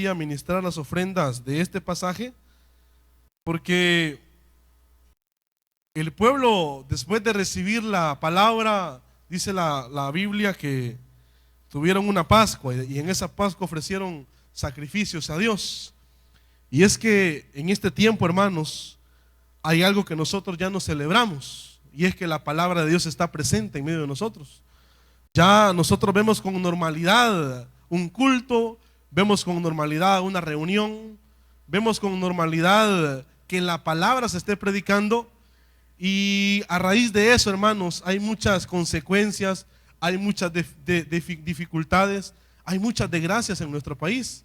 a ministrar las ofrendas de este pasaje, porque el pueblo, después de recibir la palabra, dice la Biblia que tuvieron una Pascua y en esa Pascua ofrecieron sacrificios a Dios. Y es que en este tiempo, hermanos, hay algo que nosotros ya no celebramos, y es que la palabra de Dios está presente en medio de nosotros. Ya nosotros vemos con normalidad un culto, vemos con normalidad una reunión, vemos con normalidad que la palabra se esté predicando, y a raíz de eso, hermanos, hay muchas consecuencias, hay muchas dificultades, hay muchas desgracias en nuestro país,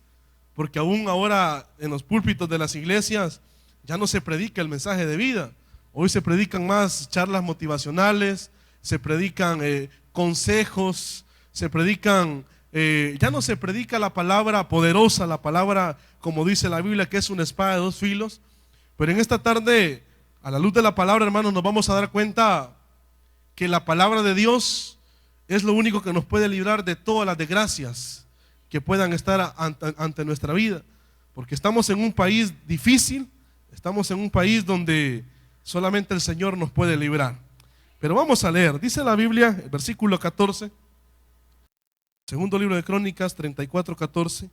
porque aún ahora en los púlpitos de las iglesias ya no se predica el mensaje de vida. Hoy se predican más charlas motivacionales, se predican consejos, se predican, ya no se predica la palabra poderosa, la palabra, como dice la Biblia, que es una espada de dos filos. Pero en esta tarde, a la luz de la palabra, hermanos, nos vamos a dar cuenta que la palabra de Dios es lo único que nos puede librar de todas las desgracias que puedan estar ante nuestra vida, porque estamos en un país difícil, estamos en un país donde solamente el Señor nos puede librar. Pero vamos a leer, dice la Biblia, el versículo 14, segundo libro de Crónicas 34:14.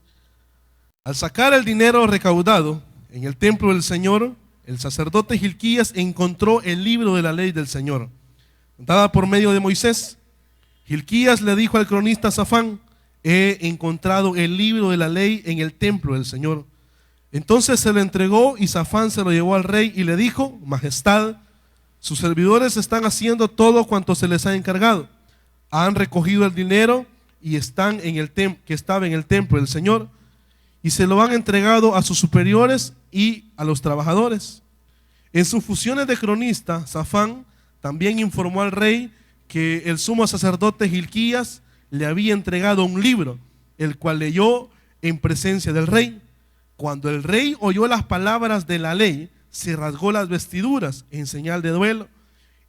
Al sacar el dinero recaudado en el templo del Señor, el sacerdote Hilquías encontró el libro de la ley del Señor, dada por medio de Moisés. Hilquías le dijo al cronista Safán: he encontrado el libro de la ley en el templo del Señor. Entonces se lo entregó y Safán se lo llevó al rey y le dijo: Majestad, sus servidores están haciendo todo cuanto se les ha encargado. Han recogido el dinero y están en el que estaba en el templo del Señor, y se lo han entregado a sus superiores y a los trabajadores. En sus funciones de cronista, Safán también informó al rey que el sumo sacerdote Hilquías le había entregado un libro, el cual leyó en presencia del rey. Cuando el rey oyó las palabras de la ley, se rasgó las vestiduras en señal de duelo,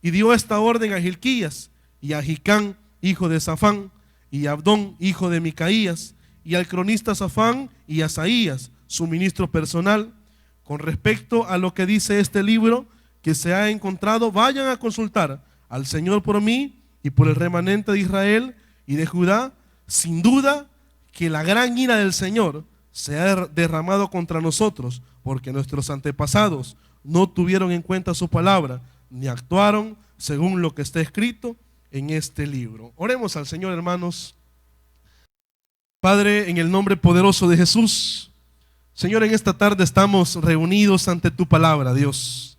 y dio esta orden a Hilquías, y a Hicam, hijo de Safán, y a Abdón, hijo de Micaías, y al cronista Safán, y a Asaías, su ministro personal: con respecto a lo que dice este libro que se ha encontrado, vayan a consultar al Señor por mí y por el remanente de Israel y de Judá. Sin duda que la gran ira del Señor se ha derramado contra nosotros, porque nuestros antepasados no tuvieron en cuenta su palabra, ni actuaron según lo que está escrito en este libro. Oremos al Señor, hermanos. Padre, en el nombre poderoso de Jesús, Señor, en esta tarde estamos reunidos ante tu palabra, Dios.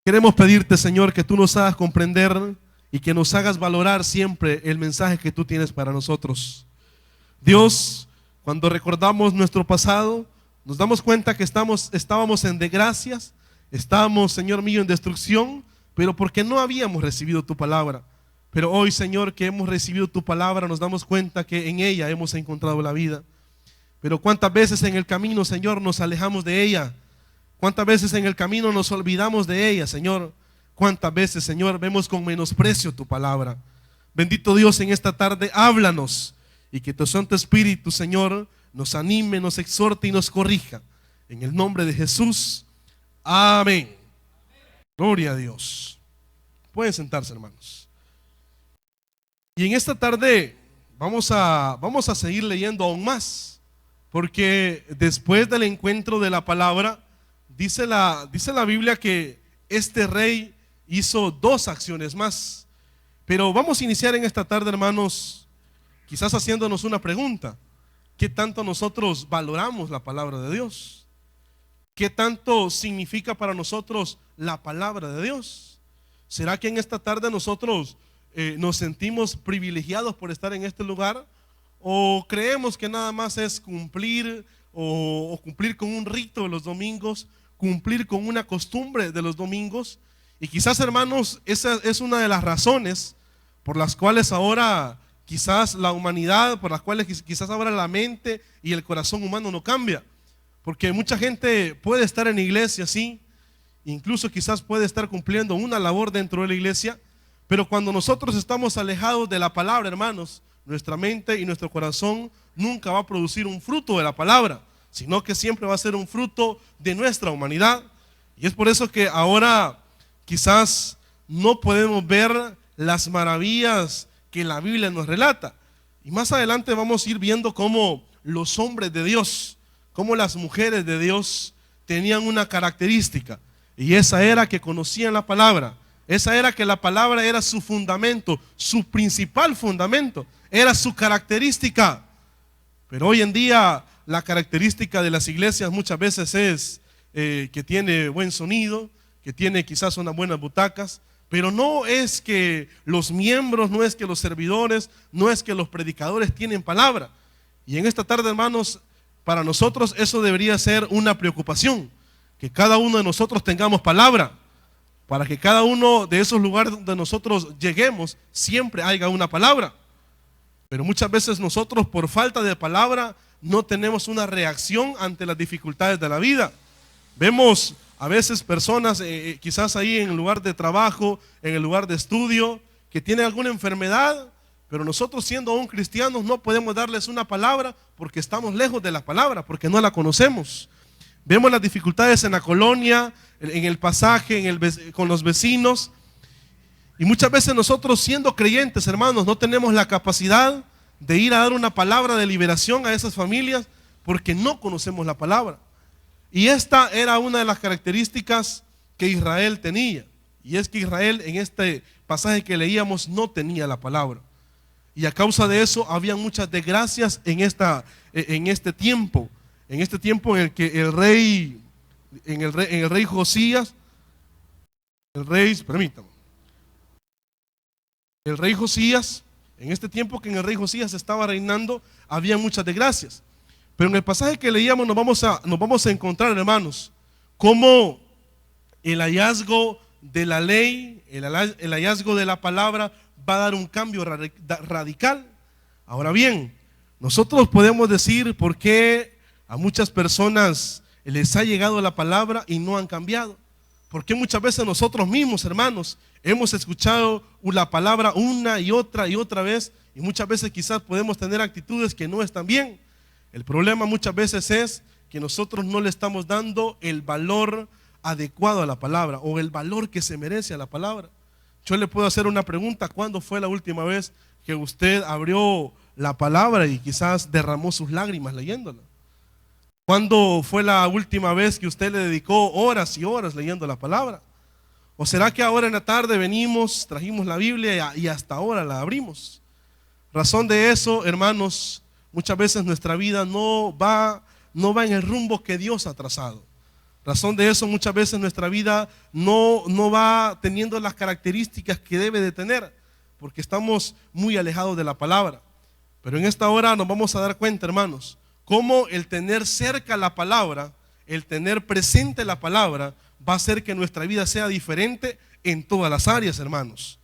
Queremos pedirte, Señor, que tú nos hagas comprender y que nos hagas valorar siempre el mensaje que tú tienes para nosotros. Dios, cuando recordamos nuestro pasado, nos damos cuenta que estábamos en desgracias, estábamos, Señor mío, en destrucción, pero porque no habíamos recibido tu palabra. Pero hoy, Señor, que hemos recibido tu palabra, nos damos cuenta que en ella hemos encontrado la vida. Pero cuántas veces en el camino, Señor, nos alejamos de ella. Cuántas veces en el camino nos olvidamos de ella, Señor. Cuántas veces, Señor, vemos con menosprecio tu palabra. Bendito Dios, en esta tarde háblanos, y que tu Santo Espíritu, Señor, nos anime, nos exhorte y nos corrija. En el nombre de Jesús, amén. Gloria a Dios. Pueden sentarse, hermanos. Y en esta tarde vamos a seguir leyendo aún más, porque después del encuentro de la palabra, dice la Biblia que este rey hizo dos acciones más. Pero vamos a iniciar en esta tarde, hermanos, quizás haciéndonos una pregunta: ¿qué tanto nosotros valoramos la palabra de Dios? ¿Qué tanto significa para nosotros la palabra de Dios? ¿Será que en esta tarde nosotros nos sentimos privilegiados por estar en este lugar? ¿O creemos que nada más es cumplir o cumplir con un rito de los domingos, cumplir con una costumbre de los domingos? Y quizás, hermanos, esa es una de las razones por las cuales ahora quizás la humanidad, por las cuales quizás ahora la mente y el corazón humano no cambia. Porque mucha gente puede estar en la iglesia, sí, incluso quizás puede estar cumpliendo una labor dentro de la iglesia, pero cuando nosotros estamos alejados de la palabra, hermanos, nuestra mente y nuestro corazón nunca va a producir un fruto de la palabra, sino que siempre va a ser un fruto de nuestra humanidad. Y es por eso que ahora quizás no podemos ver las maravillas que la Biblia nos relata. Y más adelante vamos a ir viendo cómo los hombres de Dios, cómo las mujeres de Dios tenían una característica, y esa era que conocían la palabra. Esa era que la palabra era su fundamento, su principal fundamento, era su característica. Pero hoy en día la característica de las iglesias muchas veces es que tiene buen sonido, que tiene quizás unas buenas butacas, pero no es que los miembros, no es que los servidores, no es que los predicadores tienen palabra. Y en esta tarde, hermanos, para nosotros eso debería ser una preocupación, que cada uno de nosotros tengamos palabra, para que cada uno de esos lugares donde nosotros lleguemos siempre haya una palabra. Pero muchas veces nosotros, por falta de palabra, no tenemos una reacción ante las dificultades de la vida. Vemos a veces personas, quizás ahí en el lugar de trabajo, en el lugar de estudio, que tienen alguna enfermedad, pero nosotros, siendo aún cristianos, no podemos darles una palabra porque estamos lejos de la palabra, porque no la conocemos. Vemos las dificultades en la colonia, en el pasaje, con los vecinos. Y muchas veces nosotros, siendo creyentes, hermanos, no tenemos la capacidad de ir a dar una palabra de liberación a esas familias porque no conocemos la palabra. Y esta era una de las características que Israel tenía. Y es que Israel, en este pasaje que leíamos, no tenía la palabra. Y a causa de eso había muchas desgracias en este tiempo. En este tiempo en el que el rey Josías, en este tiempo que en el rey Josías estaba reinando, había muchas desgracias. Pero en el pasaje que leíamos nos vamos a encontrar, hermanos, cómo el hallazgo de la ley, el hallazgo de la palabra va a dar un cambio radical. Ahora bien, nosotros podemos decir por qué a muchas personas les ha llegado la palabra y no han cambiado. Porque muchas veces nosotros mismos, hermanos, hemos escuchado la palabra una y otra vez, y muchas veces quizás podemos tener actitudes que no están bien. El problema muchas veces es que nosotros no le estamos dando el valor adecuado a la palabra, o el valor que se merece a la palabra. Yo le puedo hacer una pregunta: ¿cuándo fue la última vez que usted abrió la palabra y quizás derramó sus lágrimas leyéndola? ¿Cuándo fue la última vez que usted le dedicó horas y horas leyendo la palabra? ¿O será que ahora en la tarde venimos, trajimos la Biblia y hasta ahora la abrimos? Razón de eso, hermanos, muchas veces nuestra vida no va en el rumbo que Dios ha trazado. Razón de eso, muchas veces nuestra vida no va teniendo las características que debe de tener, porque estamos muy alejados de la palabra. Pero en esta hora nos vamos a dar cuenta, hermanos, cómo el tener cerca la palabra, el tener presente la palabra, va a hacer que nuestra vida sea diferente en todas las áreas, hermanos.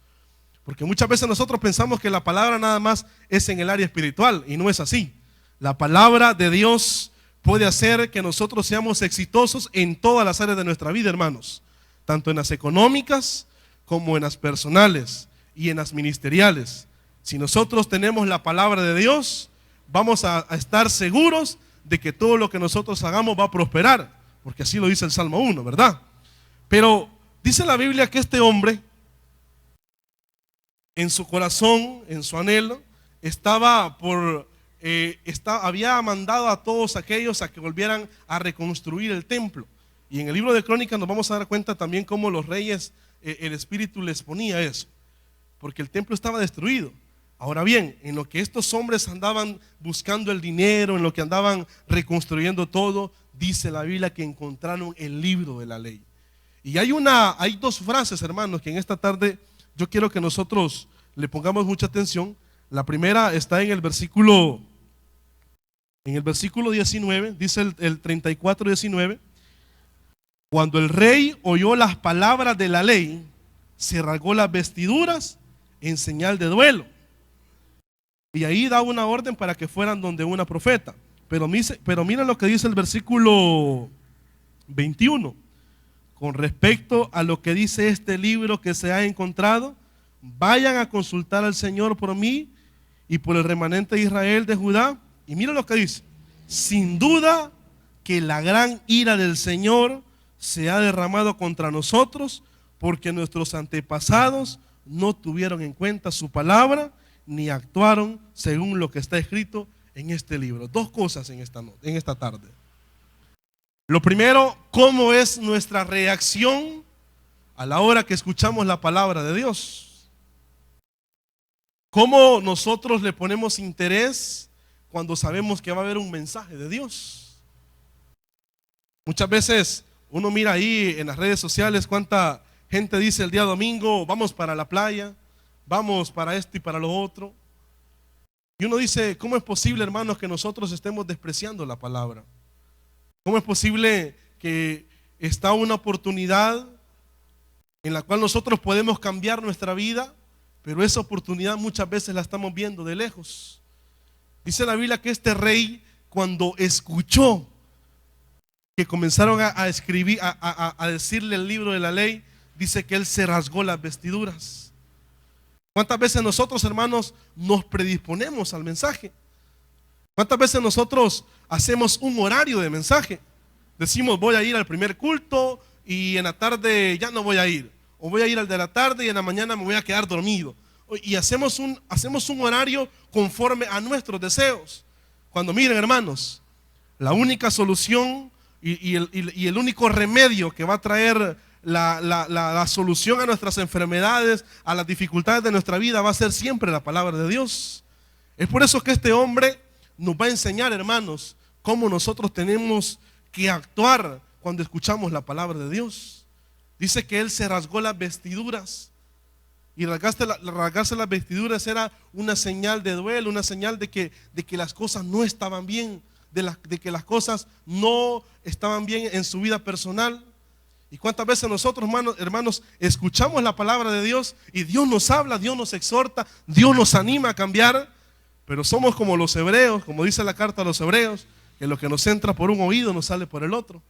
Porque muchas veces nosotros pensamos que la palabra nada más es en el área espiritual, y no es así. La palabra de Dios puede hacer que nosotros seamos exitosos en todas las áreas de nuestra vida, hermanos, tanto en las económicas como en las personales y en las ministeriales. Si nosotros tenemos la palabra de Dios, vamos a estar seguros de que todo lo que nosotros hagamos va a prosperar, porque así lo dice el Salmo 1, ¿verdad? Pero dice la Biblia que este hombre, en su corazón, en su anhelo, había mandado a todos aquellos a que volvieran a reconstruir el templo. Y en el libro de Crónicas nos vamos a dar cuenta también cómo los reyes, el espíritu les ponía eso, porque el templo estaba destruido. Ahora bien, en lo que estos hombres andaban buscando el dinero, en lo que andaban reconstruyendo todo, dice la Biblia que encontraron el libro de la ley. Y hay dos frases, hermanos, que en esta tarde yo quiero que nosotros le pongamos mucha atención. La primera está en el versículo 19, dice el 34:19. Cuando el rey oyó las palabras de la ley, se rasgó las vestiduras en señal de duelo. Y ahí da una orden para que fueran donde una profeta. Pero miren lo que dice el versículo 21. Con respecto a lo que dice este libro que se ha encontrado, vayan a consultar al Señor por mí y por el remanente de Israel de Judá. Y mira lo que dice: sin duda que la gran ira del Señor se ha derramado contra nosotros, porque nuestros antepasados no tuvieron en cuenta su palabra, ni actuaron según lo que está escrito en este libro. Dos cosas en esta tarde. Lo primero, ¿cómo es nuestra reacción a la hora que escuchamos la palabra de Dios? ¿Cómo nosotros le ponemos interés cuando sabemos que va a haber un mensaje de Dios? Muchas veces uno mira ahí en las redes sociales cuánta gente dice el día domingo: vamos para la playa, vamos para esto y para lo otro. Y uno dice: ¿cómo es posible, hermanos, que nosotros estemos despreciando la palabra? ¿Cómo es posible que está una oportunidad en la cual nosotros podemos cambiar nuestra vida, pero esa oportunidad muchas veces la estamos viendo de lejos? Dice la Biblia que este rey, cuando escuchó que comenzaron a escribir, a decirle el libro de la ley, dice que él se rasgó las vestiduras. ¿Cuántas veces nosotros, hermanos, nos predisponemos al mensaje? ¿Cuántas veces nosotros hacemos un horario de mensaje? Decimos: voy a ir al primer culto y en la tarde ya no voy a ir, o voy a ir al de la tarde y en la mañana me voy a quedar dormido. Y hacemos un horario conforme a nuestros deseos. Cuando, miren, hermanos, la única solución y el único remedio que va a traer la solución a nuestras enfermedades, a las dificultades de nuestra vida, va a ser siempre la palabra de Dios. Es por eso que este hombre nos va a enseñar, hermanos, cómo nosotros tenemos que actuar cuando escuchamos la palabra de Dios. Dice que él se rasgó las vestiduras, y rasgarse las vestiduras era una señal de duelo, una señal de que las cosas no estaban bien, de que las cosas no estaban bien en su vida personal. Y cuántas veces nosotros, hermanos, escuchamos la palabra de Dios y Dios nos habla, Dios nos exhorta, Dios nos anima a cambiar, pero somos como los hebreos, como dice la carta a los hebreos, que lo que nos entra por un oído nos sale por el otro.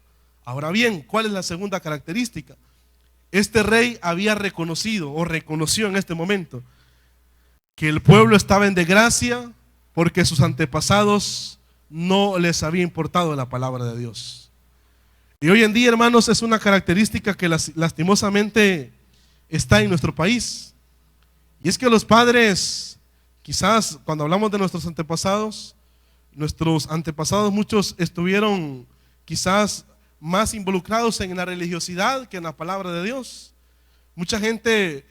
Ahora bien, ¿cuál es la segunda característica? Este rey había reconocido, o reconoció en este momento, que el pueblo estaba en desgracia porque sus antepasados no les había importado la palabra de Dios. Y hoy en día, hermanos, es una característica que lastimosamente está en nuestro país. Y es que los padres, quizás cuando hablamos de nuestros antepasados muchos estuvieron quizás más involucrados en la religiosidad que en la palabra de Dios. Mucha gente,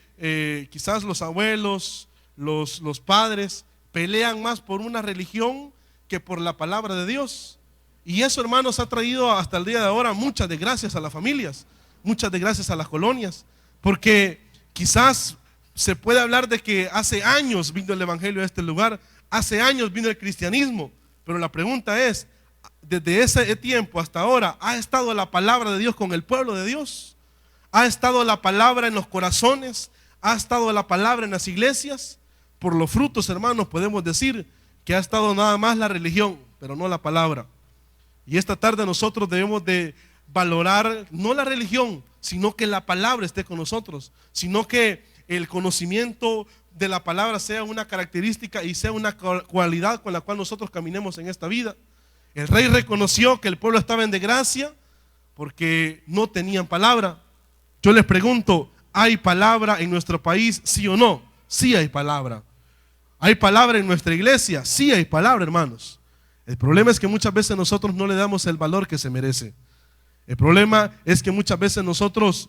quizás los abuelos, los padres, pelean más por una religión que por la palabra de Dios. Y eso, hermanos, ha traído hasta el día de ahora muchas desgracias a las familias, muchas desgracias a las colonias, porque quizás se puede hablar de que hace años vino el evangelio a este lugar, hace años vino el cristianismo, pero la pregunta es: desde ese tiempo hasta ahora, ¿ha estado la palabra de Dios con el pueblo de Dios? ¿Ha estado la palabra en los corazones? ¿Ha estado la palabra en las iglesias? Por los frutos, hermanos, podemos decir que ha estado nada más la religión, pero no la palabra. Y esta tarde nosotros debemos de valorar no la religión, sino que la palabra esté con nosotros, sino que el conocimiento de la palabra sea una característica y sea una cualidad con la cual nosotros caminemos en esta vida. El rey reconoció que el pueblo estaba en desgracia porque no tenían palabra. Yo les pregunto: ¿hay palabra en nuestro país, sí o no? Sí hay palabra. ¿Hay palabra en nuestra iglesia? Sí hay palabra, hermanos. El problema es que muchas veces nosotros no le damos el valor que se merece. El problema es que muchas veces nosotros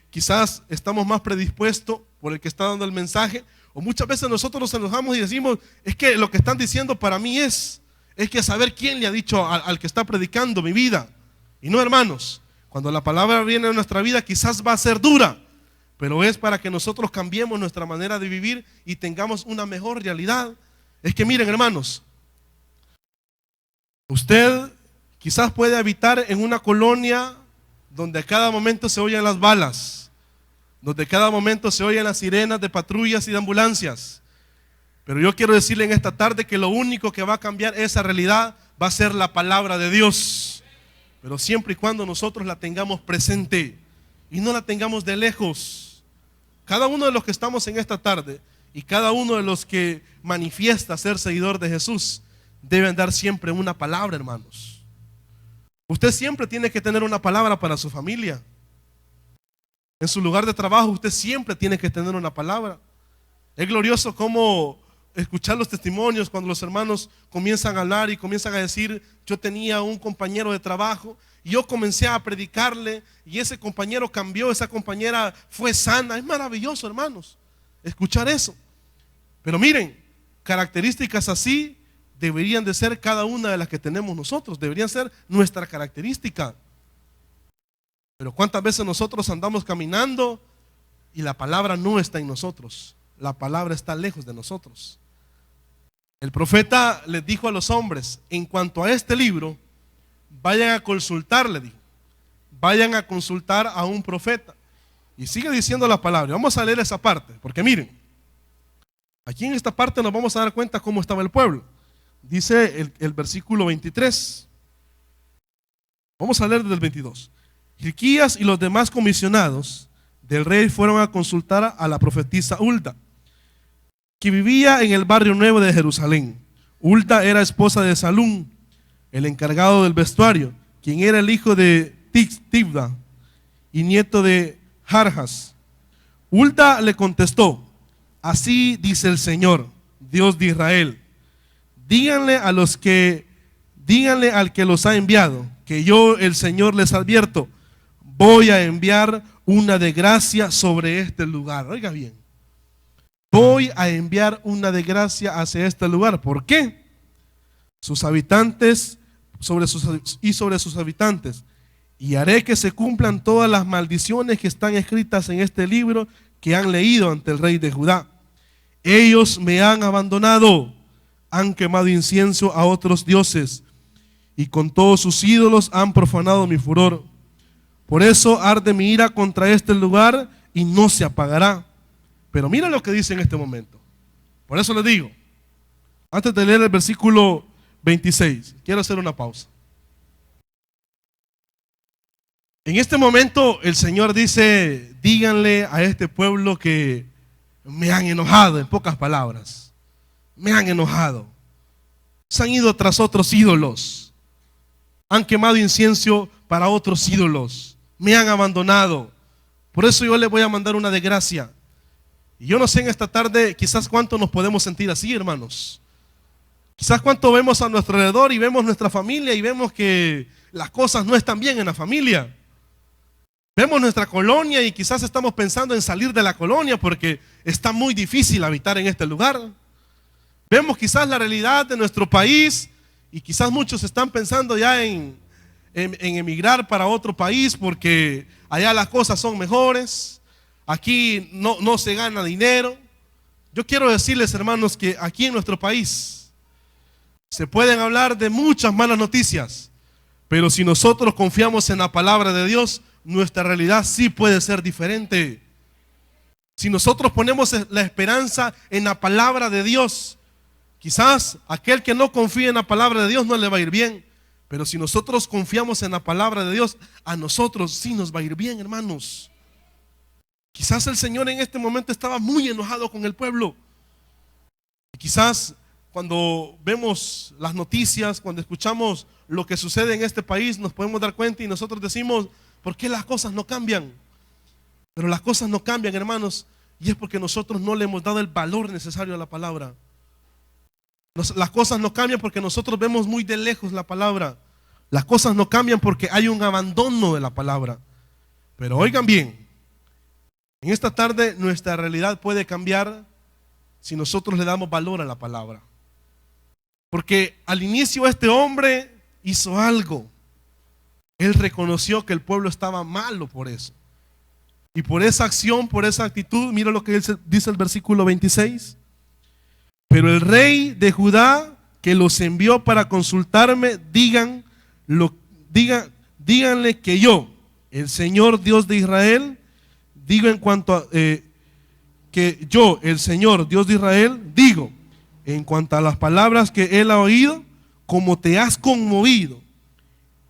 quizás estamos más predispuestos por el que está dando el mensaje, o muchas veces nosotros nos enojamos y decimos: es que lo que están diciendo para mí es que saber quién le ha dicho al que está predicando mi vida. Y no, hermanos, cuando la palabra viene a nuestra vida quizás va a ser dura, pero es para que nosotros cambiemos nuestra manera de vivir y tengamos una mejor realidad. Es que miren, hermanos, usted quizás puede habitar en una colonia donde a cada momento se oyen las balas, donde a cada momento se oyen las sirenas de patrullas y de ambulancias. Pero yo quiero decirle en esta tarde que lo único que va a cambiar esa realidad va a ser la palabra de Dios. Pero siempre y cuando nosotros la tengamos presente y no la tengamos de lejos. Cada uno de los que estamos en esta tarde y cada uno de los que manifiesta ser seguidor de Jesús deben dar siempre una palabra, hermanos. Usted siempre tiene que tener una palabra para su familia. En su lugar de trabajo usted siempre tiene que tener una palabra. Es glorioso cómo escuchar los testimonios cuando los hermanos comienzan a hablar y comienzan a decir: yo tenía un compañero de trabajo y yo comencé a predicarle y ese compañero cambió, esa compañera fue sana. Es maravilloso, hermanos, escuchar eso. Pero miren, características así deberían de ser cada una de las que tenemos nosotros, deberían ser nuestra característica. Pero ¿cuántas veces nosotros andamos caminando y la palabra no está en nosotros? La palabra está lejos de nosotros. El profeta les dijo a los hombres: en cuanto a este libro, vayan a consultar, le dijo. Vayan a consultar a un profeta. Y sigue diciendo la palabra. Vamos a leer esa parte, porque miren, aquí en esta parte nos vamos a dar cuenta cómo estaba el pueblo. Dice el versículo 23. Vamos a leer desde el 22. Hilquías y los demás comisionados del rey fueron a consultar a la profetisa Hulda, que vivía en el barrio nuevo de Jerusalén. Hulda era esposa de Salum, el encargado del vestuario, quien era el hijo de Tibda y nieto de Jarjas. Hulda le contestó: así dice el Señor, Dios de Israel, díganle al que los ha enviado, que yo, el Señor, les advierto, voy a enviar una desgracia sobre este lugar. Oiga bien, voy a enviar una desgracia hacia este lugar. ¿Por qué? Sobre sus habitantes, y haré que se cumplan todas las maldiciones que están escritas en este libro que han leído ante el rey de Judá. Ellos me han abandonado, han quemado incienso a otros dioses, y con todos sus ídolos han profanado mi furor. Por eso arde mi ira contra este lugar y no se apagará. Pero mira lo que dice en este momento. Por eso le digo, antes de leer el versículo 26, quiero hacer una pausa. En este momento el Señor dice: díganle a este pueblo que me han enojado, en pocas palabras. Me han enojado. Se han ido tras otros ídolos. Han quemado incienso para otros ídolos. Me han abandonado. Por eso yo les voy a mandar una desgracia. Y yo no sé en esta tarde quizás cuánto nos podemos sentir así, hermanos. Quizás cuánto vemos a nuestro alrededor y vemos nuestra familia y vemos que las cosas no están bien en la familia. Vemos nuestra colonia y quizás estamos pensando en salir de la colonia porque está muy difícil habitar en este lugar. Vemos quizás la realidad de nuestro país y quizás muchos están pensando ya en emigrar para otro país porque allá las cosas son mejores. Aquí no se gana dinero. Yo quiero decirles, hermanos, que aquí en nuestro país se pueden hablar de muchas malas noticias, pero si nosotros confiamos en la palabra de Dios, nuestra realidad sí puede ser diferente. Si nosotros ponemos la esperanza en la palabra de Dios, quizás aquel que no confía en la palabra de Dios no le va a ir bien, pero si nosotros confiamos en la palabra de Dios, a nosotros sí nos va a ir bien, hermanos. Quizás el Señor en este momento estaba muy enojado con el pueblo. Y quizás cuando vemos las noticias, cuando escuchamos lo que sucede en este país, nos podemos dar cuenta y nosotros decimos: ¿por qué las cosas no cambian? Pero las cosas no cambian, hermanos, y es porque nosotros no le hemos dado el valor necesario a la palabra. Las cosas no cambian porque nosotros vemos muy de lejos la palabra. Las cosas no cambian porque hay un abandono de la palabra. Pero oigan bien, en esta tarde nuestra realidad puede cambiar si nosotros le damos valor a la palabra. Porque al inicio este hombre hizo algo. Él reconoció que el pueblo estaba malo por eso. Y por esa acción, por esa actitud, mira lo que dice el versículo 26. Pero el rey de Judá que los envió para consultarme, díganle que yo, el Señor Dios de Israel, digo en cuanto a que yo, el Señor Dios de Israel, digo en cuanto a las palabras que él ha oído, como te has conmovido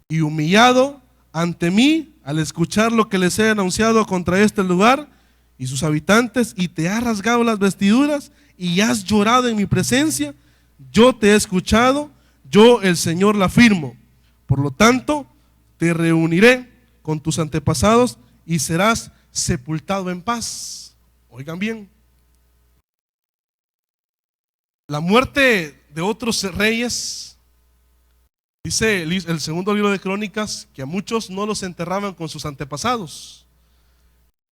y humillado ante mí al escuchar lo que les he anunciado contra este lugar y sus habitantes, y te has rasgado las vestiduras y has llorado en mi presencia, yo te he escuchado, yo el Señor la afirmo. Por lo tanto, te reuniré con tus antepasados y serás sepultado en paz. Oigan bien, la muerte de otros reyes, dice el segundo libro de Crónicas, que a muchos no los enterraban con sus antepasados,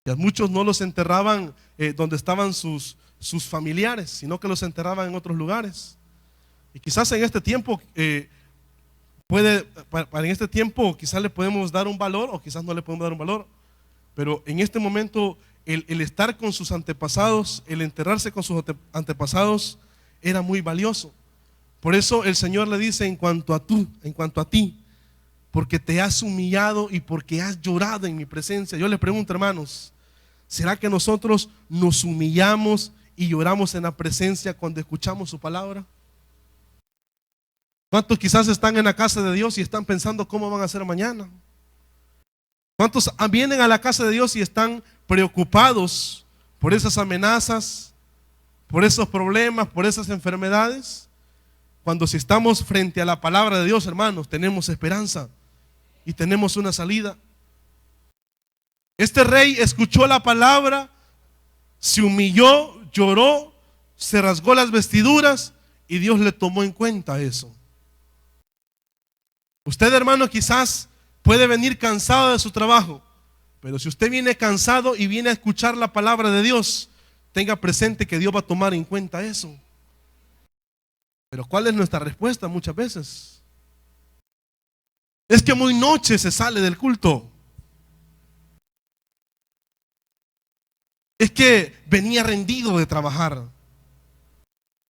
y a muchos no los enterraban donde estaban sus familiares, sino que los enterraban en otros lugares. Y quizás en este tiempo en este tiempo quizás le podemos dar un valor o quizás no le podemos dar un valor, pero en este momento el estar con sus antepasados, el enterrarse con sus antepasados era muy valioso. Por eso el Señor le dice: en cuanto a ti, porque te has humillado y porque has llorado en mi presencia. Yo les pregunto, hermanos, ¿será que nosotros nos humillamos y lloramos en la presencia cuando escuchamos su palabra? ¿Cuántos quizás están en la casa de Dios y están pensando cómo van a ser mañana? ¿Cuántos vienen a la casa de Dios y están preocupados por esas amenazas, por esos problemas, por esas enfermedades? Cuando si estamos frente a la palabra de Dios, hermanos, tenemos esperanza y tenemos una salida. Este rey escuchó la palabra, se humilló, lloró, se rasgó las vestiduras y Dios le tomó en cuenta eso. Usted, hermano, quizás puede venir cansado de su trabajo, pero si usted viene cansado y viene a escuchar la palabra de Dios, tenga presente que Dios va a tomar en cuenta eso. Pero ¿cuál es nuestra respuesta muchas veces? Es que muy noche se sale del culto. Es que venía rendido de trabajar.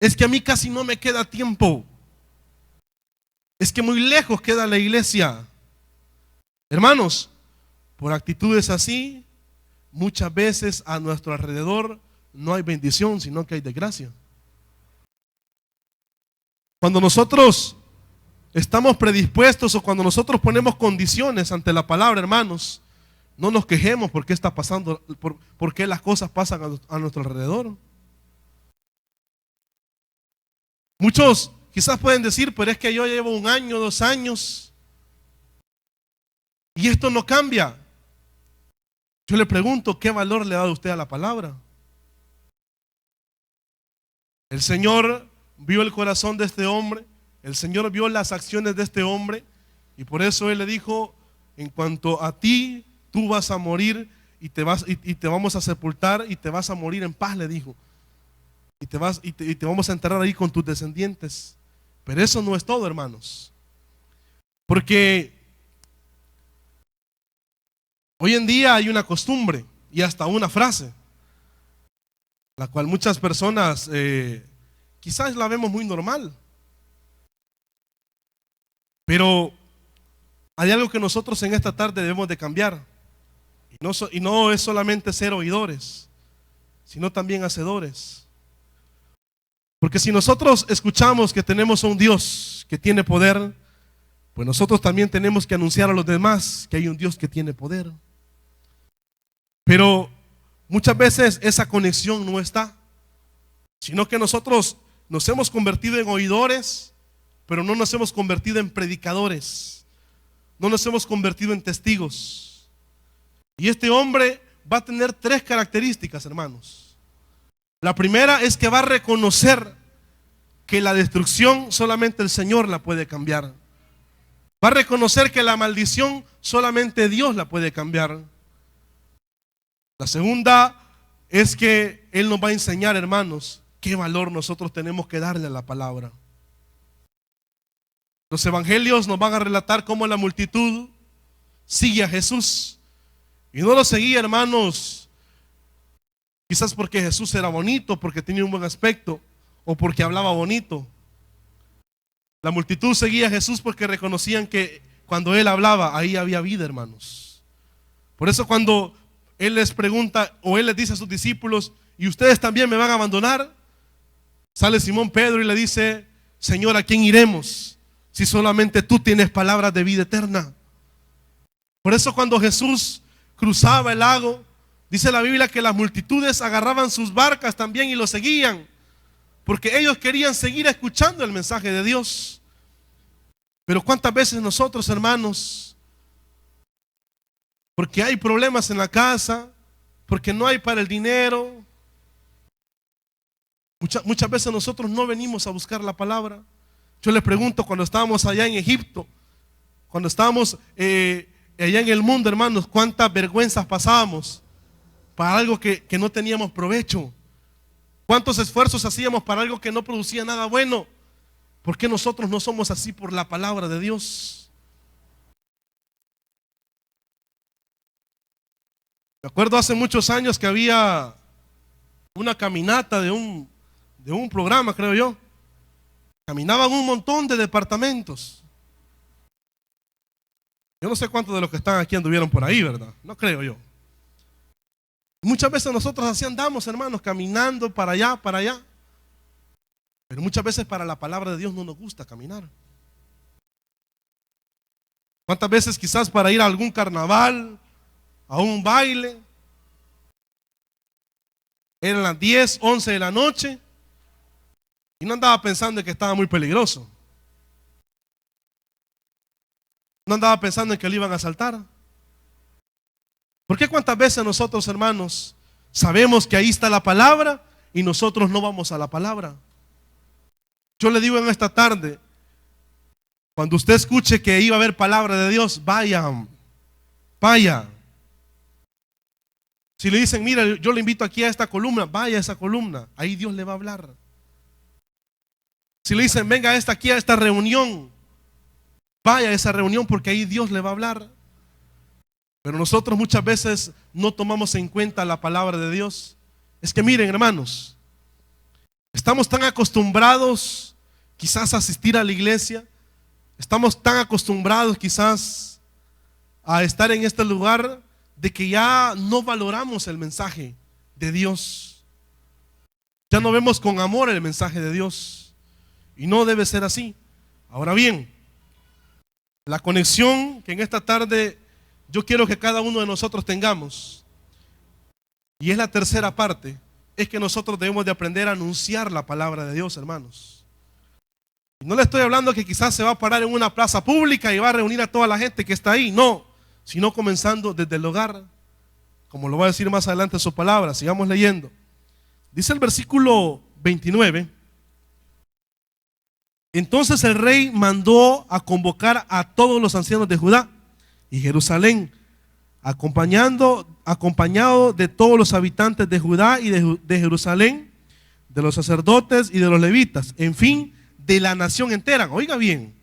Es que a mí casi no me queda tiempo. Es que muy lejos queda la iglesia. Hermanos, por actitudes así, muchas veces a nuestro alrededor no hay bendición, sino que hay desgracia. Cuando nosotros estamos predispuestos o cuando nosotros ponemos condiciones ante la palabra, hermanos, no nos quejemos por qué está pasando, por qué las cosas pasan a nuestro alrededor. Muchos quizás pueden decir: pero es que yo llevo 1 año, 2 años y esto no cambia. Yo le pregunto: ¿qué valor le ha dado usted a la palabra? El Señor vio el corazón de este hombre, el Señor vio las acciones de este hombre, y por eso Él le dijo: en cuanto a ti, tú vas a morir y te vamos a sepultar y te vas a morir en paz, le dijo. Y te vamos a enterrar ahí con tus descendientes. Pero eso no es todo, hermanos. Porque hoy en día hay una costumbre y hasta una frase, la cual muchas personas quizás la vemos muy normal. Pero hay algo que nosotros en esta tarde debemos de cambiar. Y no es solamente ser oidores, sino también hacedores. Porque si nosotros escuchamos que tenemos a un Dios que tiene poder, pues nosotros también tenemos que anunciar a los demás que hay un Dios que tiene poder. Pero muchas veces esa conexión no está, sino que nosotros nos hemos convertido en oidores, pero no nos hemos convertido en predicadores, no nos hemos convertido en testigos. Y este hombre va a tener 3 características, hermanos. La primera es que va a reconocer que la destrucción solamente el Señor la puede cambiar. Va a reconocer que la maldición solamente Dios la puede cambiar. La segunda es que Él nos va a enseñar, hermanos, qué valor nosotros tenemos que darle a la palabra. Los evangelios nos van a relatar cómo la multitud sigue a Jesús. Y no lo seguía, hermanos, quizás porque Jesús era bonito, porque tenía un buen aspecto o porque hablaba bonito. La multitud seguía a Jesús porque reconocían que cuando Él hablaba, ahí había vida, hermanos. Por eso cuando Él les pregunta o Él les dice a sus discípulos: ¿y ustedes también me van a abandonar? Sale Simón Pedro y le dice: Señor, ¿a quién iremos si solamente tú tienes palabras de vida eterna? Por eso cuando Jesús cruzaba el lago, Dice la Biblia que las multitudes agarraban sus barcas también y lo seguían, porque ellos querían seguir escuchando el mensaje de Dios. Pero ¿cuántas veces nosotros, hermanos, porque hay problemas en la casa, porque no hay para el dinero, muchas veces nosotros no venimos a buscar la palabra? Yo le pregunto, cuando estábamos allá en Egipto, cuando estábamos allá en el mundo, hermanos, cuántas vergüenzas pasábamos para algo que no teníamos provecho. Cuántos esfuerzos hacíamos para algo que no producía nada bueno. ¿Por qué nosotros no somos así por la palabra de Dios? Me acuerdo hace muchos años que había una caminata de un programa, creo yo. Caminaban un montón de departamentos. Yo no sé cuántos de los que están aquí anduvieron por ahí, ¿verdad? No creo yo. Muchas veces nosotros así andamos, hermanos, caminando para allá, para allá. Pero muchas veces para la palabra de Dios no nos gusta caminar. ¿Cuántas veces quizás para ir a algún carnaval, a un baile, eran las 10, 11 de la noche y no andaba pensando en que estaba muy peligroso? No andaba pensando en que le iban a asaltar. ¿Por qué cuántas veces nosotros, hermanos, sabemos que ahí está la palabra y nosotros no vamos a la palabra? Yo le digo en esta tarde, cuando usted escuche que iba a haber palabra de Dios, vaya. Si le dicen, mira, yo le invito aquí a esta columna, vaya a esa columna, ahí Dios le va a hablar. Si le dicen, venga aquí a esta reunión, vaya a esa reunión porque ahí Dios le va a hablar. Pero nosotros muchas veces no tomamos en cuenta la palabra de Dios. Es que miren, hermanos, estamos tan acostumbrados quizás a asistir a la iglesia, estamos tan acostumbrados quizás a estar en este lugar de que ya no valoramos el mensaje de Dios. Ya no vemos con amor el mensaje de Dios. Y no debe ser así. Ahora bien, la conexión que en esta tarde yo quiero que cada uno de nosotros tengamos, y es la tercera parte, es que nosotros debemos de aprender a anunciar la palabra de Dios, hermanos. No le estoy hablando que quizás se va a parar en una plaza pública y va a reunir a toda la gente que está ahí, no, sino comenzando desde el hogar, como lo va a decir más adelante en su palabra. Sigamos leyendo. Dice el versículo 29. Entonces el rey mandó a convocar a todos los ancianos de Judá y Jerusalén, acompañado de todos los habitantes de Judá y de Jerusalén, de los sacerdotes y de los levitas, en fin, de la nación entera. Oiga bien,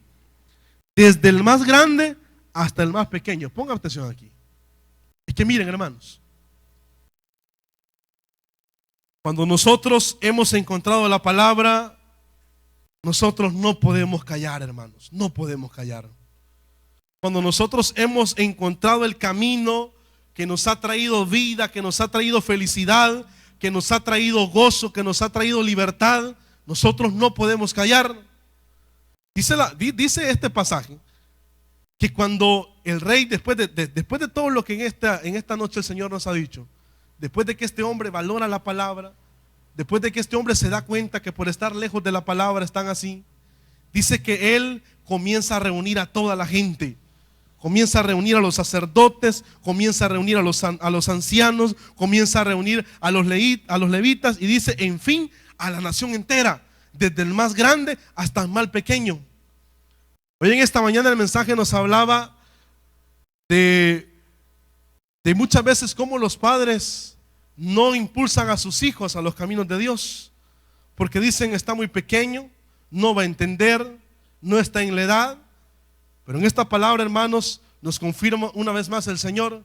desde el más grande hasta el más pequeño. Ponga atención aquí. Es que miren, hermanos, cuando nosotros hemos encontrado la palabra, nosotros no podemos callar, hermanos, no podemos callar. Cuando nosotros hemos encontrado el camino que nos ha traído vida, que nos ha traído felicidad, que nos ha traído gozo, que nos ha traído libertad, nosotros no podemos callar. Dice este pasaje que cuando el rey, después de todo lo que en esta noche el Señor nos ha dicho, después de que este hombre valora la palabra, después de que este hombre se da cuenta que por estar lejos de la palabra están así, dice que él comienza a reunir a toda la gente. Comienza a reunir a los sacerdotes, comienza a reunir a los ancianos, comienza a reunir a los levitas y dice, en fin, a la nación entera, desde el más grande hasta el más pequeño. Hoy en esta mañana el mensaje nos hablaba de muchas veces cómo los padres no impulsan a sus hijos a los caminos de Dios, porque dicen, está muy pequeño, no va a entender, no está en la edad. Pero en esta palabra, hermanos, nos confirma una vez más el Señor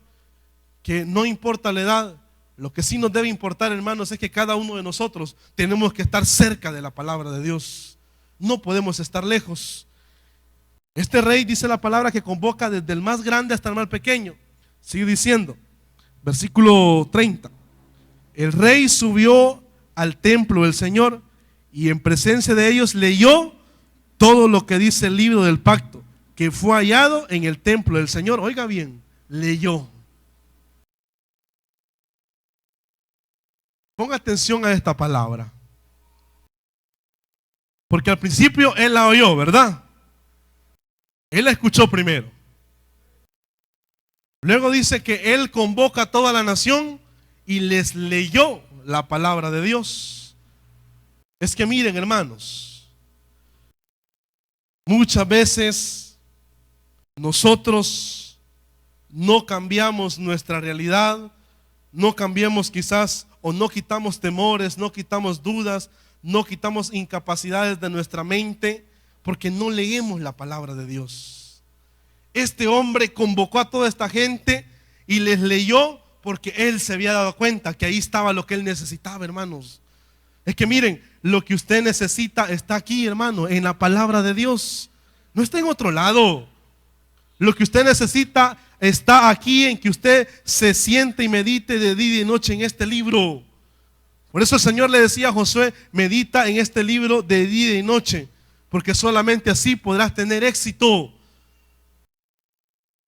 que no importa la edad. Lo que sí nos debe importar, hermanos, es que cada uno de nosotros tenemos que estar cerca de la palabra de Dios. No podemos estar lejos. Este rey, dice la palabra, que convoca desde el más grande hasta el más pequeño. Sigue diciendo, versículo 30. El rey subió al templo del Señor y en presencia de ellos leyó todo lo que dice el libro del pacto, que fue hallado en el templo del Señor. Oiga bien, leyó. Ponga atención a esta palabra. Porque al principio él la oyó, ¿verdad? Él la escuchó primero. Luego dice que él convoca a toda la nación y les leyó la palabra de Dios. Es que miren, hermanos, muchas veces nosotros no cambiamos nuestra realidad, no cambiamos quizás o no quitamos temores, no quitamos dudas, no quitamos incapacidades de nuestra mente porque no leemos la palabra de Dios. Este hombre convocó a toda esta gente y les leyó porque él se había dado cuenta que ahí estaba lo que él necesitaba, hermanos. Es que miren, lo que usted necesita está aquí, hermano, en la palabra de Dios. No está en otro lado. Lo que usted necesita está aquí, en que usted se siente y medite de día y de noche en este libro. Por eso el Señor le decía a Josué: medita en este libro de día y noche, porque solamente así podrás tener éxito.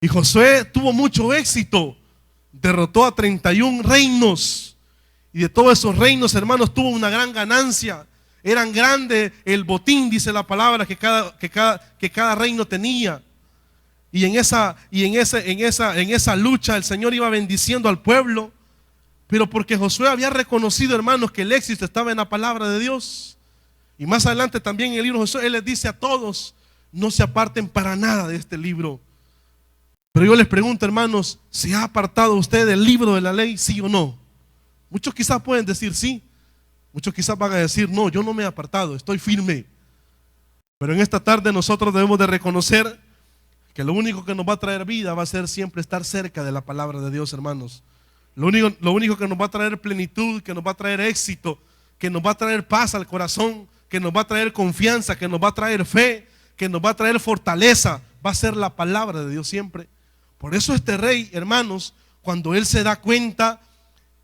Y Josué tuvo mucho éxito. Derrotó a 31 reinos. Y de todos esos reinos, hermanos, tuvo una gran ganancia. Eran grandes el botín, dice la palabra, que cada reino tenía. Y en esa lucha el Señor iba bendiciendo al pueblo. Pero porque Josué había reconocido, hermanos, que el éxito estaba en la palabra de Dios. Y más adelante también en el libro de Josué, él les dice a todos: no se aparten para nada de este libro. Pero yo les pregunto, hermanos, ¿se ha apartado usted del libro de la ley, sí o no? Muchos quizás pueden decir sí. Muchos quizás van a decir no, yo no me he apartado, estoy firme. Pero en esta tarde nosotros debemos de reconocer que lo único que nos va a traer vida va a ser siempre estar cerca de la palabra de Dios, hermanos. Lo único que nos va a traer plenitud, que nos va a traer éxito, que nos va a traer paz al corazón, que nos va a traer confianza, que nos va a traer fe, que nos va a traer fortaleza, va a ser la palabra de Dios siempre. Por eso este rey, hermanos, cuando él se da cuenta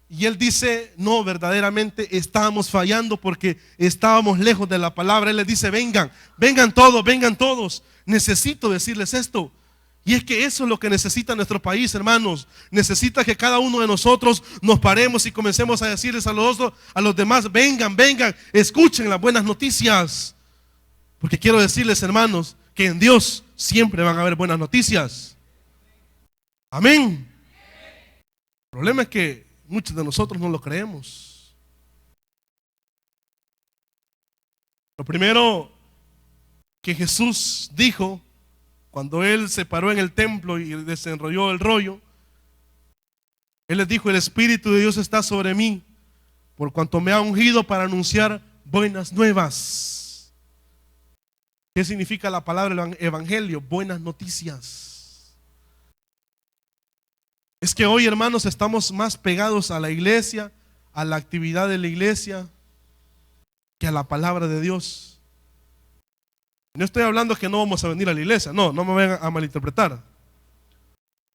y él dice: no, verdaderamente estábamos fallando porque estábamos lejos de la palabra, él les dice: vengan todos, necesito decirles esto. Y es que eso es lo que necesita nuestro país, hermanos. Necesita que cada uno de nosotros nos paremos y comencemos a decirles a los demás: vengan, escuchen las buenas noticias. Porque quiero decirles, hermanos, que en Dios siempre van a haber buenas noticias. Amén. El problema es que muchos de nosotros no lo creemos. Lo primero que Jesús dijo cuando él se paró en el templo y desenrolló el rollo, él les dijo: el Espíritu de Dios está sobre mí, por cuanto me ha ungido para anunciar buenas nuevas. ¿Qué significa la palabra evangelio? Buenas noticias. Es que hoy, hermanos, estamos más pegados a la iglesia, a la actividad de la iglesia, que a la palabra de Dios. No estoy hablando que no vamos a venir a la iglesia, no me vayan a malinterpretar.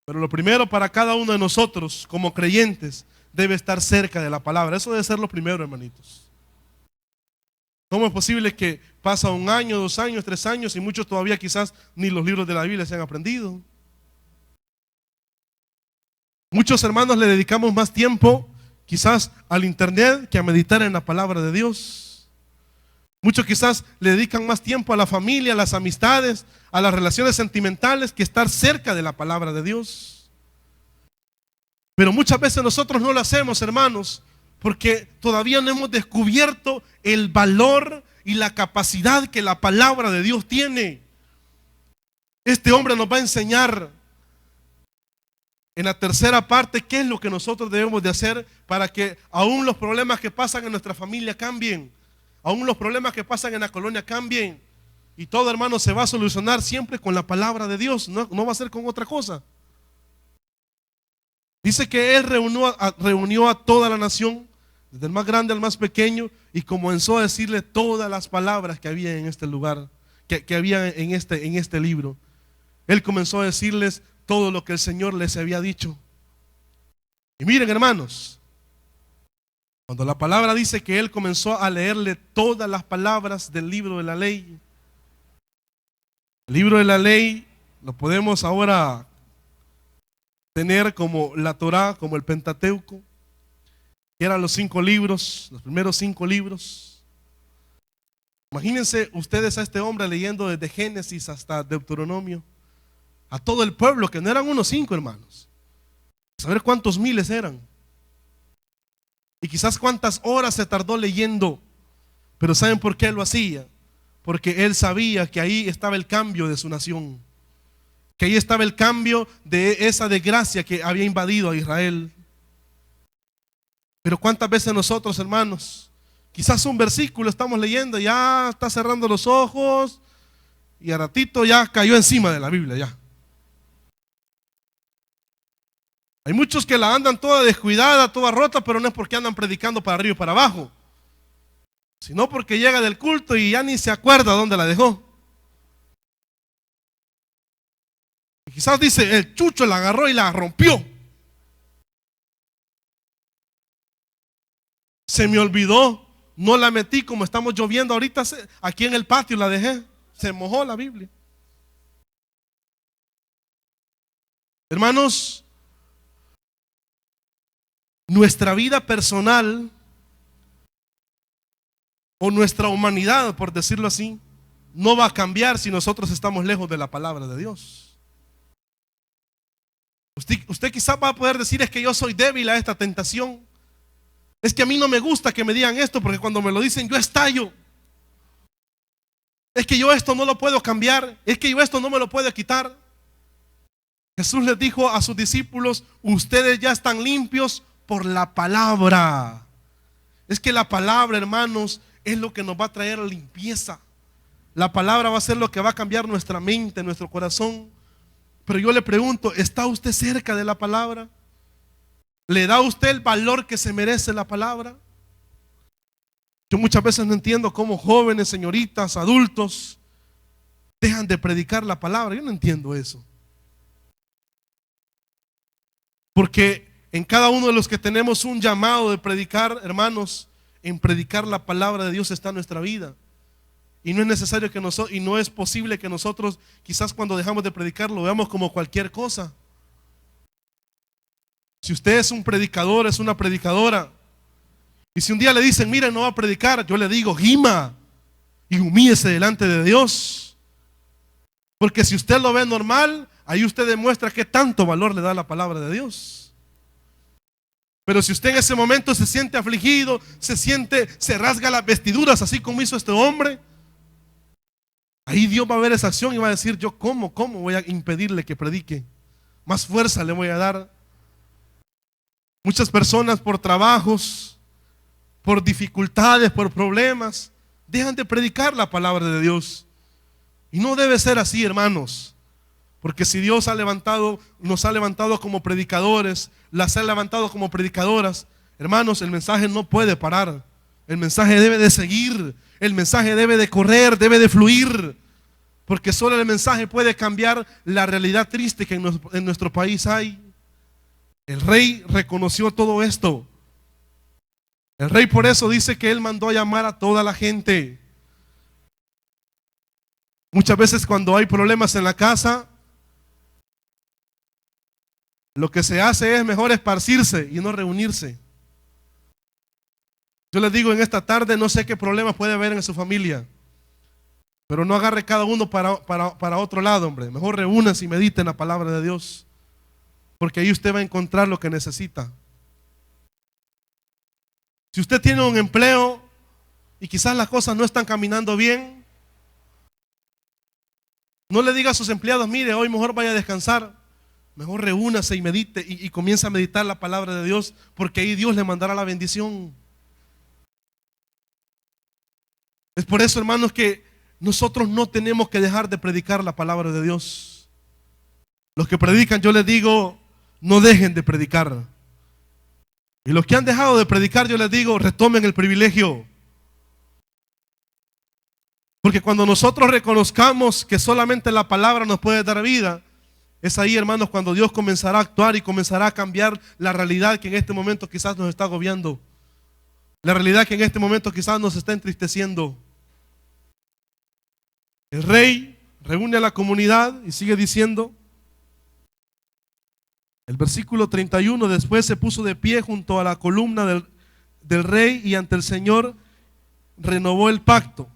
Pero lo primero para cada uno de nosotros como creyentes debe estar cerca de la palabra. Eso debe ser lo primero, hermanitos. ¿Cómo es posible que pasa 1 año, 2 años, 3 años y muchos todavía quizás ni los libros de la Biblia se han aprendido? Muchos hermanos le dedicamos más tiempo quizás al internet que a meditar en la palabra de Dios. Muchos quizás le dedican más tiempo a la familia, a las amistades, a las relaciones sentimentales, que estar cerca de la palabra de Dios. Pero muchas veces nosotros no lo hacemos, hermanos, porque todavía no hemos descubierto el valor y la capacidad que la palabra de Dios tiene. Este hombre nos va a enseñar en la tercera parte qué es lo que nosotros debemos de hacer para que aún los problemas que pasan en nuestra familia cambien, aún los problemas que pasan en la colonia cambien. Y todo, hermano, se va a solucionar siempre con la palabra de Dios, no va a ser con otra cosa. Dice que él reunió a toda la nación, desde el más grande al más pequeño, y comenzó a decirle todas las palabras que había en este lugar, que había en este libro. Él comenzó a decirles todo lo que el Señor les había dicho. Y miren, hermanos, cuando la palabra dice que él comenzó a leerle todas las palabras del libro de la ley, el libro de la ley lo podemos ahora tener como la Torá, como el Pentateuco. que eran los 5 libros, los primeros 5 libros. Imagínense ustedes a este hombre leyendo desde Génesis hasta Deuteronomio, a todo el pueblo, que no eran unos 5 hermanos, saber cuántos miles eran, y quizás cuántas horas se tardó leyendo. Pero ¿saben por qué lo hacía? Porque él sabía que ahí estaba el cambio de su nación, que ahí estaba el cambio de esa desgracia que había invadido a Israel. Pero cuántas veces nosotros, hermanos, quizás un versículo estamos leyendo, ya está cerrando los ojos y a ratito ya cayó encima de la Biblia ya. Hay muchos que la andan toda descuidada, toda rota, pero no es porque andan predicando para arriba y para abajo, sino porque llega del culto y ya ni se acuerda dónde la dejó. Y quizás dice, el chucho la agarró y la rompió. Se me olvidó, no la metí, como estamos lloviendo ahorita, aquí en el patio la dejé, se mojó la Biblia. Hermanos, nuestra vida personal o nuestra humanidad, por decirlo así, no va a cambiar si nosotros estamos lejos de la palabra de Dios. Usted quizás va a poder decir, es que yo soy débil a esta tentación, es que a mí no me gusta que me digan esto, porque cuando me lo dicen yo estallo, es que yo esto no lo puedo cambiar, es que yo esto no me lo puedo quitar. Jesús les dijo a sus discípulos, ustedes ya están limpios por la palabra. Es que la palabra, hermanos, es lo que nos va a traer limpieza. La palabra va a ser lo que va a cambiar nuestra mente, nuestro corazón. Pero yo le pregunto, ¿está usted cerca de la palabra? ¿Le da usted el valor que se merece la palabra? Yo muchas veces no entiendo cómo jóvenes, señoritas, adultos dejan de predicar la palabra. Yo no entiendo eso. Porque en cada uno de los que tenemos un llamado de predicar, hermanos, en predicar la palabra de Dios está nuestra vida. Y no es necesario que nosotros, y no es posible que nosotros, quizás cuando dejamos de predicar, lo veamos como cualquier cosa. Si usted es un predicador, es una predicadora, y si un día le dicen, mire, no va a predicar, yo le digo, gima y humíllese delante de Dios. Porque si usted lo ve normal, ahí usted demuestra qué tanto valor le da la palabra de Dios. Pero si usted en ese momento se siente afligido, se rasga las vestiduras, así como hizo este hombre, ahí Dios va a ver esa acción y va a decir, yo cómo voy a impedirle que predique, más fuerza le voy a dar. Muchas personas por trabajos, por dificultades, por problemas, dejan de predicar la palabra de Dios. Y no debe ser así, hermanos. Porque si Dios nos ha levantado como predicadores, las ha levantado como predicadoras, hermanos, el mensaje no puede parar. El mensaje debe de seguir, el mensaje debe de correr, debe de fluir. Porque solo el mensaje puede cambiar la realidad triste que en nuestro país hay. El rey reconoció todo esto. El rey por eso dice que él mandó a llamar a toda la gente. Muchas veces cuando hay problemas en la casa, lo que se hace es mejor esparcirse y no reunirse. Yo les digo en esta tarde, no sé qué problemas puede haber en su familia, pero no agarre cada uno para otro lado, hombre. Mejor reúnanse y mediten la palabra de Dios, porque ahí usted va a encontrar lo que necesita. Si usted tiene un empleo y quizás las cosas no están caminando bien, no le diga a sus empleados, mire, hoy mejor vaya a descansar. Mejor reúnase y medite y comienza a meditar la palabra de Dios, porque ahí Dios le mandará la bendición. Es por eso, hermanos, que nosotros no tenemos que dejar de predicar la palabra de Dios. Los que predican, yo les digo, no dejen de predicar. Y los que han dejado de predicar, yo les digo, retomen el privilegio. Porque cuando nosotros reconozcamos que solamente la palabra nos puede dar vida, es ahí, hermanos, cuando Dios comenzará a actuar y comenzará a cambiar la realidad que en este momento quizás nos está agobiando. La realidad que en este momento quizás nos está entristeciendo. El rey reúne a la comunidad y sigue diciendo, el versículo 31, después se puso de pie junto a la columna del rey y ante el Señor renovó el pacto.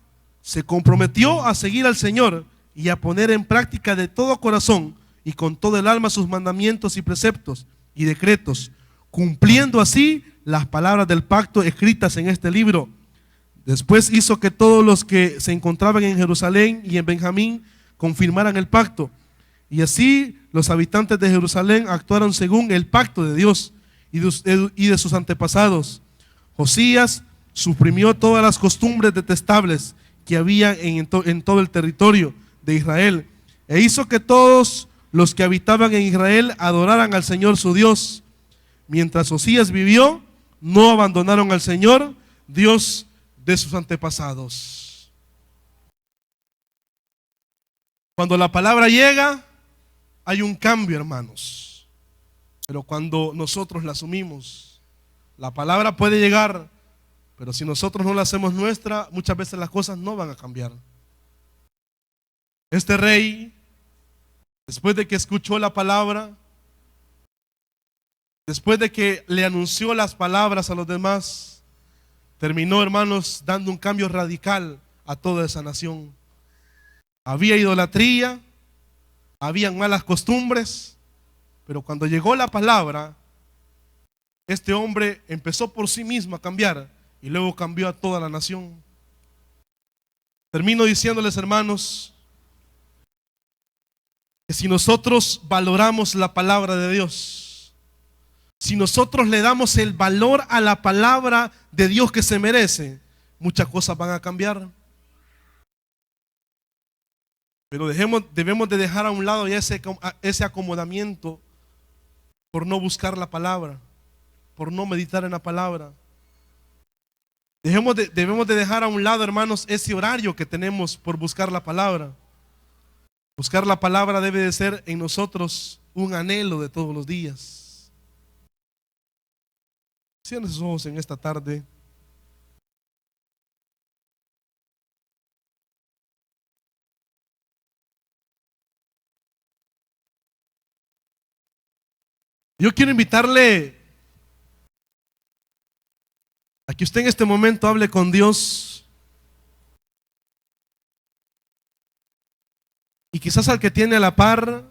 Se comprometió a seguir al Señor y a poner en práctica de todo corazón y con todo el alma sus mandamientos y preceptos y decretos, cumpliendo así las palabras del pacto escritas en este libro. Después hizo que todos los que se encontraban en Jerusalén y en Benjamín confirmaran el pacto. Y así los habitantes de Jerusalén actuaron según el pacto de Dios y de sus antepasados. Josías suprimió todas las costumbres detestables que había en todo el territorio de Israel, e hizo que todos los que habitaban en Israel adoraran al Señor su Dios. Mientras Josías vivió, no abandonaron al Señor, Dios de sus antepasados. Cuando la palabra llega, hay un cambio, hermanos. Pero cuando nosotros la asumimos, la palabra puede llegar, pero si nosotros no la hacemos nuestra, muchas veces las cosas no van a cambiar. Este rey, después de que escuchó la palabra, después de que le anunció las palabras a los demás, terminó, hermanos, dando un cambio radical a toda esa nación. Había idolatría, habían malas costumbres, pero cuando llegó la palabra, este hombre empezó por sí mismo a cambiar y luego cambió a toda la nación. Termino diciéndoles, hermanos, que si nosotros valoramos la palabra de Dios, si nosotros le damos el valor a la palabra de Dios que se merece, muchas cosas van a cambiar. Pero debemos de dejar a un lado ya ese acomodamiento por no buscar la palabra, por no meditar en la palabra. Debemos de dejar a un lado, hermanos, ese horario que tenemos por buscar la palabra. Buscar la palabra debe de ser en nosotros un anhelo de todos los días. Cierren sus ojos en esta tarde. Yo quiero invitarle a que usted en este momento hable con Dios. Y quizás al que tiene a la par,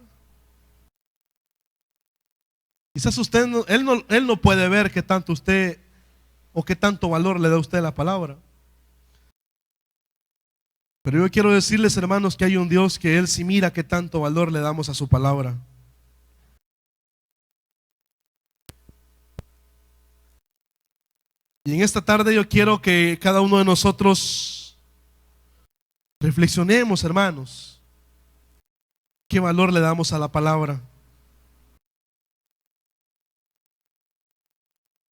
quizás usted él no puede ver qué tanto usted o qué tanto valor le da usted a la palabra. Pero yo quiero decirles, hermanos, que hay un Dios que Él sí mira qué tanto valor le damos a su palabra. Y en esta tarde yo quiero que cada uno de nosotros reflexionemos, hermanos, qué valor le damos a la palabra.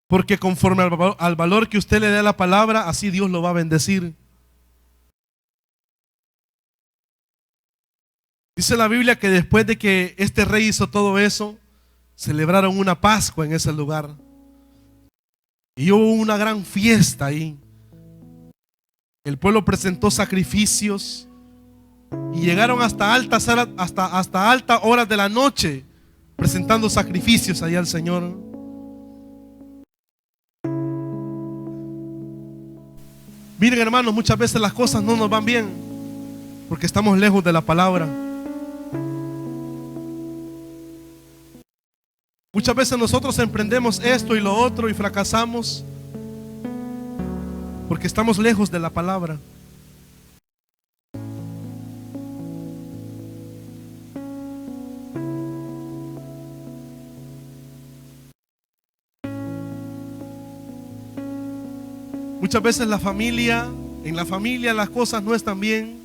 Porque conforme al valor que usted le dé a la palabra, así Dios lo va a bendecir. Dice la Biblia que después de que este rey hizo todo eso, celebraron una Pascua en ese lugar. Y hubo una gran fiesta ahí. El pueblo presentó sacrificios y llegaron hasta altas horas de la noche presentando sacrificios ahí al Señor. Miren, hermanos, muchas veces las cosas no nos van bien porque estamos lejos de la palabra. Muchas veces nosotros emprendemos esto y lo otro y fracasamos porque estamos lejos de la palabra. Muchas veces en la familia las cosas no están bien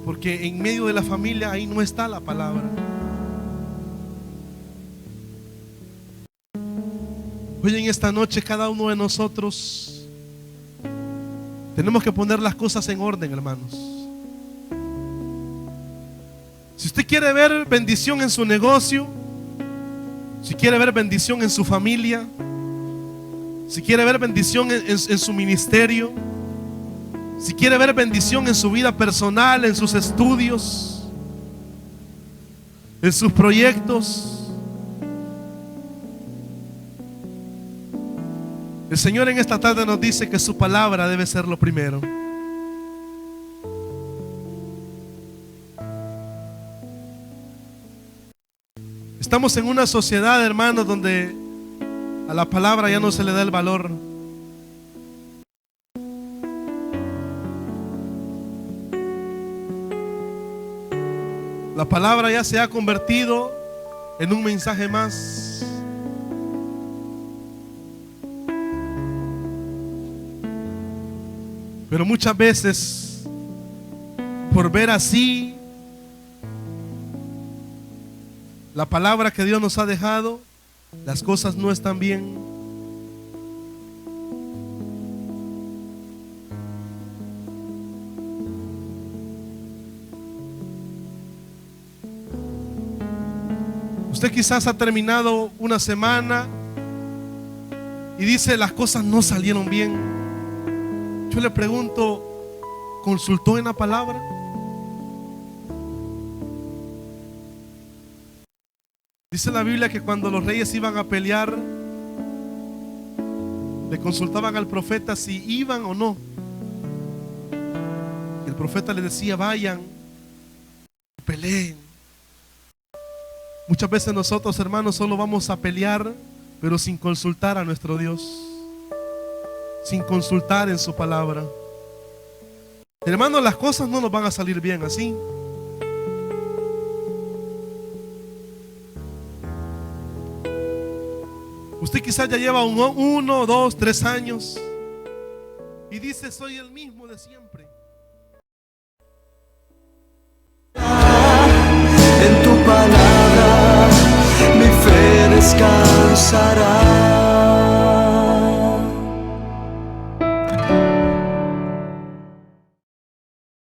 porque en medio de la familia ahí no está la palabra. Hoy en esta noche cada uno de nosotros tenemos que poner las cosas en orden, hermanos. Si usted quiere ver bendición en su negocio, si quiere ver bendición en su familia, si quiere ver bendición en su ministerio, si quiere ver bendición en su vida personal, en sus estudios, en sus proyectos, El Señor en esta tarde nos dice que su palabra debe ser lo primero. Estamos en una sociedad, hermanos, donde a la palabra ya no se le da el valor. La palabra ya se ha convertido en un mensaje más. Pero muchas veces, por ver así la palabra que Dios nos ha dejado, las cosas no están bien. Usted quizás ha terminado una semana y dice: las cosas no salieron bien. Yo le pregunto, ¿consultó en la palabra? Dice la Biblia que cuando los reyes iban a pelear, le consultaban al profeta si iban o no. El profeta le decía: vayan, peleen. Muchas veces nosotros, hermanos, solo vamos a pelear, pero sin consultar a nuestro Dios, sin consultar en su palabra. Hermanos, las cosas no nos van a salir bien así. Usted quizás ya lleva 1, 2, 3 años y dice: soy el mismo de siempre.